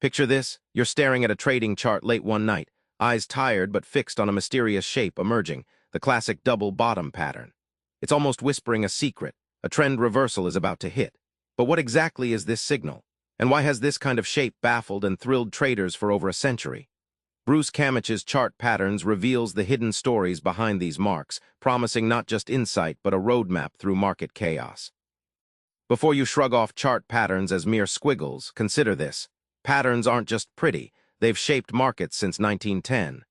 Picture this, you're staring at a trading chart late one night, eyes tired but fixed on a mysterious shape emerging, the classic double bottom pattern. It's almost whispering a secret, a trend reversal is about to hit. But what exactly is this signal? And why has this kind of shape baffled and thrilled traders for over a century? Bruce Kamich's chart patterns reveals the hidden stories behind these marks, promising not just insight but a roadmap through market chaos. Before you shrug off chart patterns as mere squiggles, consider this. Patterns aren't just pretty, they've shaped markets since 1910.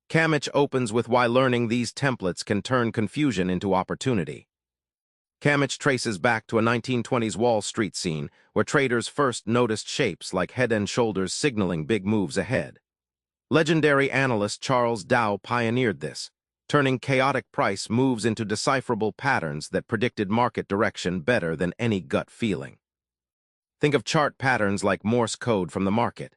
Kamich opens with why learning these templates can turn confusion into opportunity. Kamich traces back to a 1920s Wall Street scene where traders first noticed shapes like head and shoulders signaling big moves ahead. Legendary analyst Charles Dow pioneered this, turning chaotic price moves into decipherable patterns that predicted market direction better than any gut feeling. Think of chart patterns like Morse code from the market.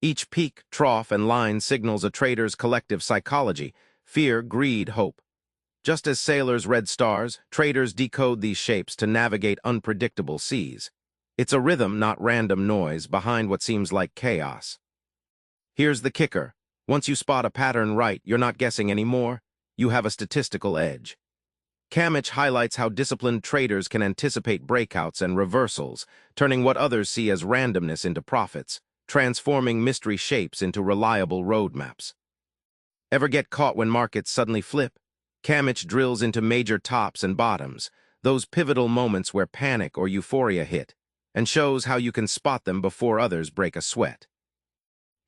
Each peak, trough, and line signals a trader's collective psychology: fear, greed, hope. Just as sailors read stars, traders decode these shapes to navigate unpredictable seas. It's a rhythm, not random noise, behind what seems like chaos. Here's the kicker. Once you spot a pattern right, you're not guessing anymore. You have a statistical edge. Kamich highlights how disciplined traders can anticipate breakouts and reversals, turning what others see as randomness into profits, transforming mystery shapes into reliable roadmaps. Ever get caught when markets suddenly flip? Kamich drills into major tops and bottoms, those pivotal moments where panic or euphoria hit, and shows how you can spot them before others break a sweat.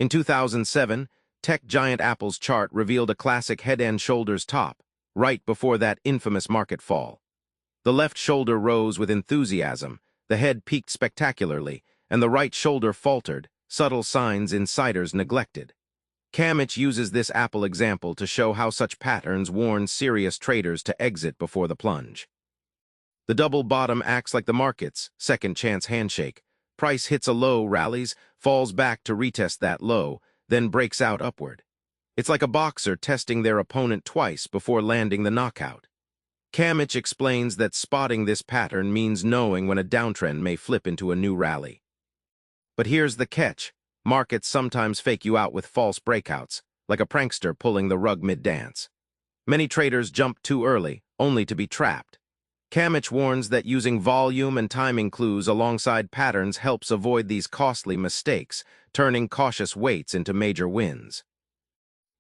In 2007, tech giant Apple's chart revealed a classic head and shoulders top, right before that infamous market fall. The left shoulder rose with enthusiasm, the head peaked spectacularly, and the right shoulder faltered, subtle signs insiders neglected. Kamich uses this Apple example to show how such patterns warn serious traders to exit before the plunge. The double bottom acts like the market's second chance handshake. Price hits a low, rallies, falls back to retest that low, then breaks out upward. It's like a boxer testing their opponent twice before landing the knockout. Kamich explains that spotting this pattern means knowing when a downtrend may flip into a new rally. But here's the catch. Markets sometimes fake you out with false breakouts, like a prankster pulling the rug mid-dance. Many traders jump too early, only to be trapped. Kamich warns that using volume and timing clues alongside patterns helps avoid these costly mistakes, turning cautious waits into major wins.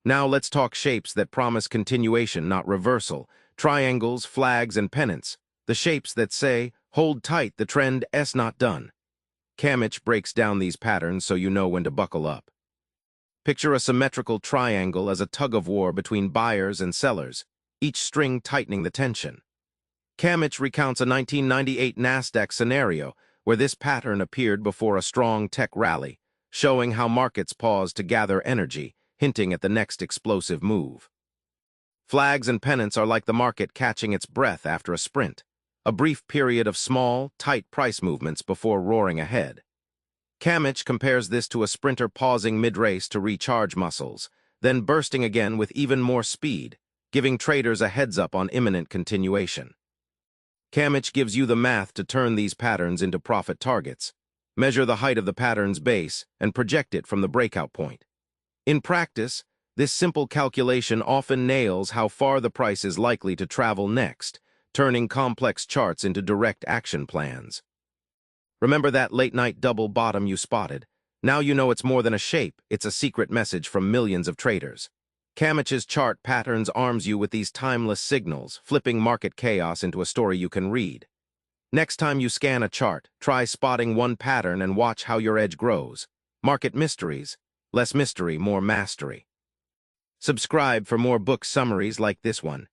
Now let's talk shapes that promise continuation, not reversal. Triangles, flags, and pennants. The shapes that say, hold tight, the trend is not done. Kamich breaks down these patterns so you know when to buckle up. Picture a symmetrical triangle as a tug-of-war between buyers and sellers, each string tightening the tension. Kamich recounts a 1998 NASDAQ scenario where this pattern appeared before a strong tech rally, showing how markets paused to gather energy, hinting at the next explosive move. Flags and pennants are like the market catching its breath after a sprint, a brief period of small, tight price movements before roaring ahead. Kamich compares this to a sprinter pausing mid-race to recharge muscles, then bursting again with even more speed, giving traders a heads-up on imminent continuation. Kamich gives you the math to turn these patterns into profit targets. Measure the height of the pattern's base and project it from the breakout point. In practice, this simple calculation often nails how far the price is likely to travel next, turning complex charts into direct action plans. Remember that late-night double bottom you spotted? Now you know it's more than a shape, it's a secret message from millions of traders. Kamich's chart patterns arms you with these timeless signals, flipping market chaos into a story you can read. Next time you scan a chart, try spotting one pattern and watch how your edge grows. Market mysteries. Less mystery, more mastery. Subscribe for more book summaries like this one.